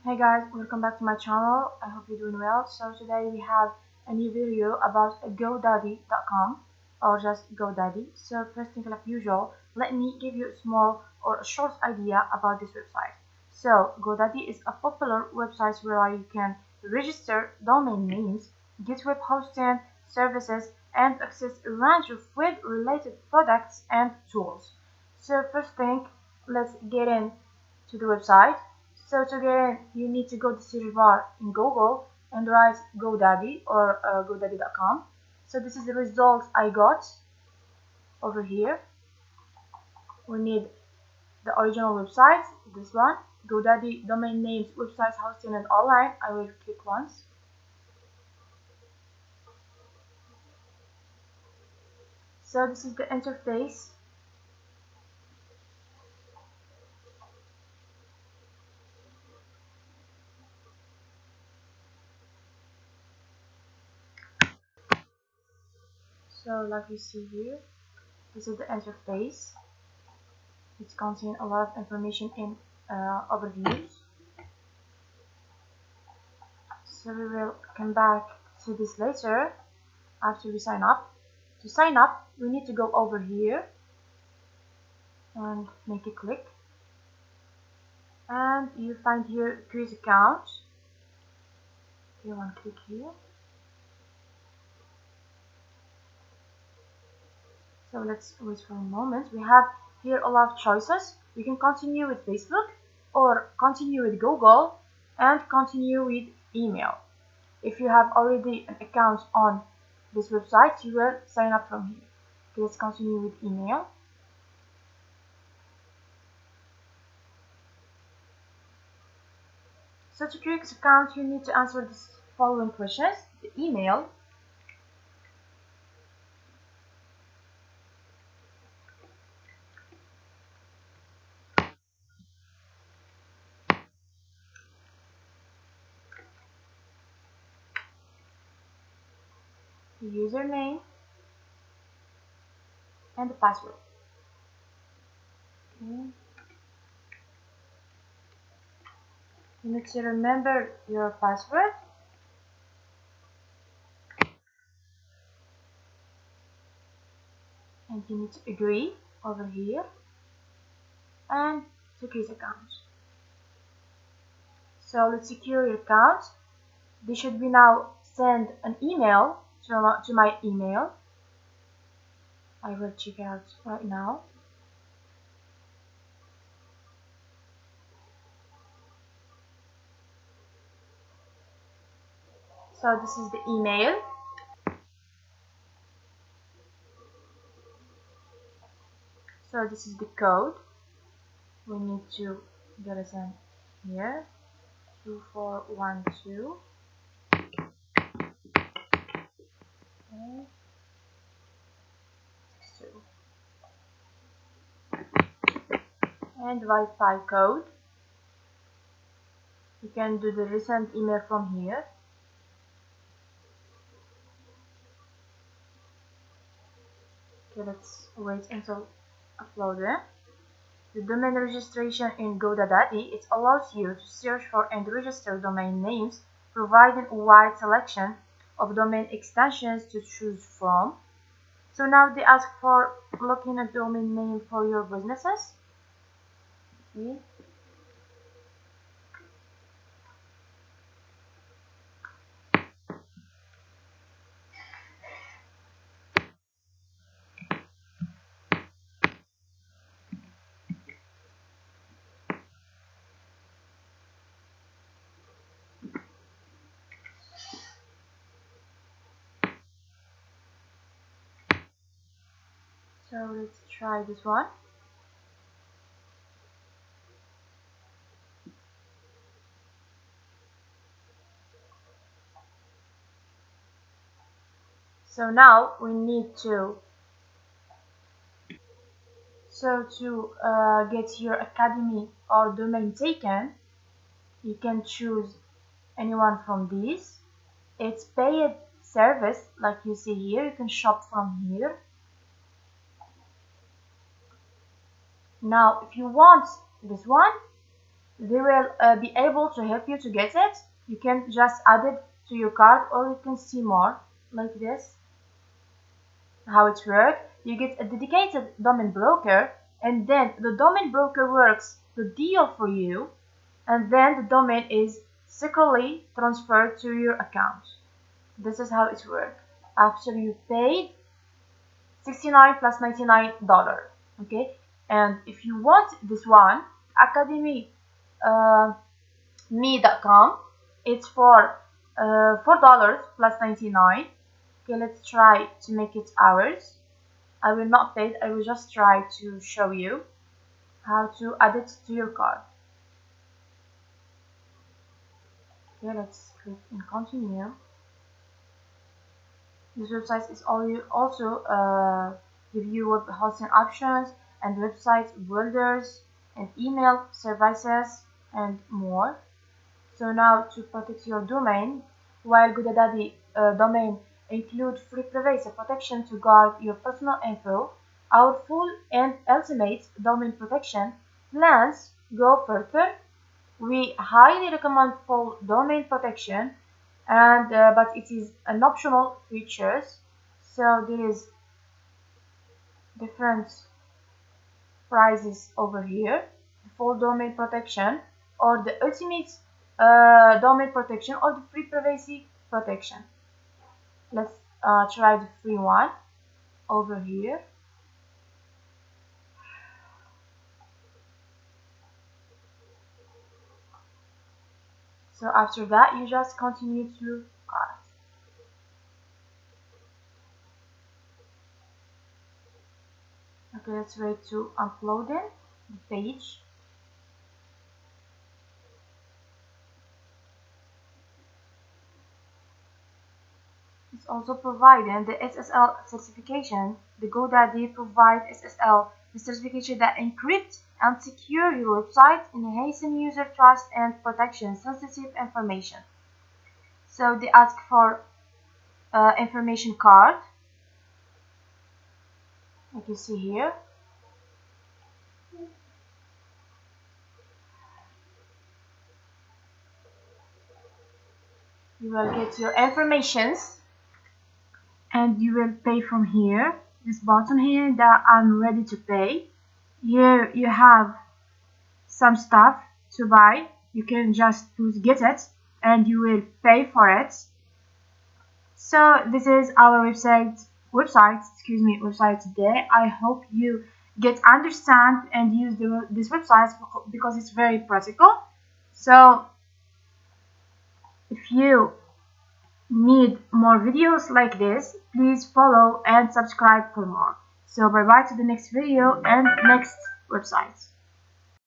Hey guys, welcome back to my channel. I hope you're doing well. So today we have a new video about GoDaddy.com or just GoDaddy. So first thing, like usual, let me give you a small or a short idea about this website. So GoDaddy is a popular website where you can register domain names, get web hosting services, and access a range of web-related products and tools. So first thing, let's get into the website. So to get in, you need to go to the search bar in Google and write GoDaddy or GoDaddy.com. So this is the results I got over here. We need the original website, this one, GoDaddy domain names, websites, hosting, and online. I will click once. So this is the interface. So like you see here, this is the interface. It contains a lot of information in overviews. So we will come back to this later after we sign up. To sign up, we need to go over here and make a click. And you find here create account. You want to click here. So let's wait for a moment. We have here a lot of choices. We can continue with Facebook or continue with Google and continue with email. If you have already an account on this website, you will sign up from here. Okay, let's continue with email. So to create an account, you need to answer the following questions: the email, the username, and the password. Okay. You need to remember your password. And you need to agree over here and to create account. So let's secure your account. They should be now send an email to my email. I will check out right now. So this is the email. So this is the code. We need to get it in here. 2412. Okay. 62. And Wi-Fi code. You can do the recent email from here. Okay, let's wait until uploaded. The domain registration in GoDaddy, it allows you to search for and register domain names, providing a wide selection of domain extensions to choose from. So now they ask for looking a domain name for your businesses. Okay. So let's try this one. So now we need to get your academy or domain taken, you can choose anyone from these. It's paid service, like you see here. You can shop from here. Now if you want this one, They will be able to help you to get it. You can just add it to your cart, or you can see more like this. How it works: you get a dedicated domain broker, and then the domain broker works the deal for you, and then the domain is securely transferred to your account. This is how it works. After you paid 69 plus $99, okay? And if you want this one, academy me.com, it's for $4 plus 99. Okay, let's try to make it ours. I will not pay it, I will just try to show you how to add it to your cart. Okay, let's click and continue. This website is also give you web hosting options and website builders and email services and more. So now, to protect your domain, while GoDaddy domain include free privacy protection to guard your personal info, our full and ultimate domain protection plans go further. We highly recommend full domain protection, and but it is an optional features. So there is different prices over here: the full domain protection, or the ultimate domain protection, or the free privacy protection. Let's try the free one over here. So after that, you just continue to cart. Okay, let's wait to upload it, the page. It's also providing the SSL certification. The GoDaddy provides SSL, the certification that encrypts and secure your website, enhancing user trust and protection sensitive information. So they ask for information card, like you see here. You will get your informations, and you will pay from here. This button here, that I'm ready to pay. Here you have some stuff to buy. You can just choose get it, and you will pay for it. So this is our website today. I hope you get understand and use this website because it's very practical. So if you need more videos like this, please follow and subscribe for more. So bye bye to the next video and next website.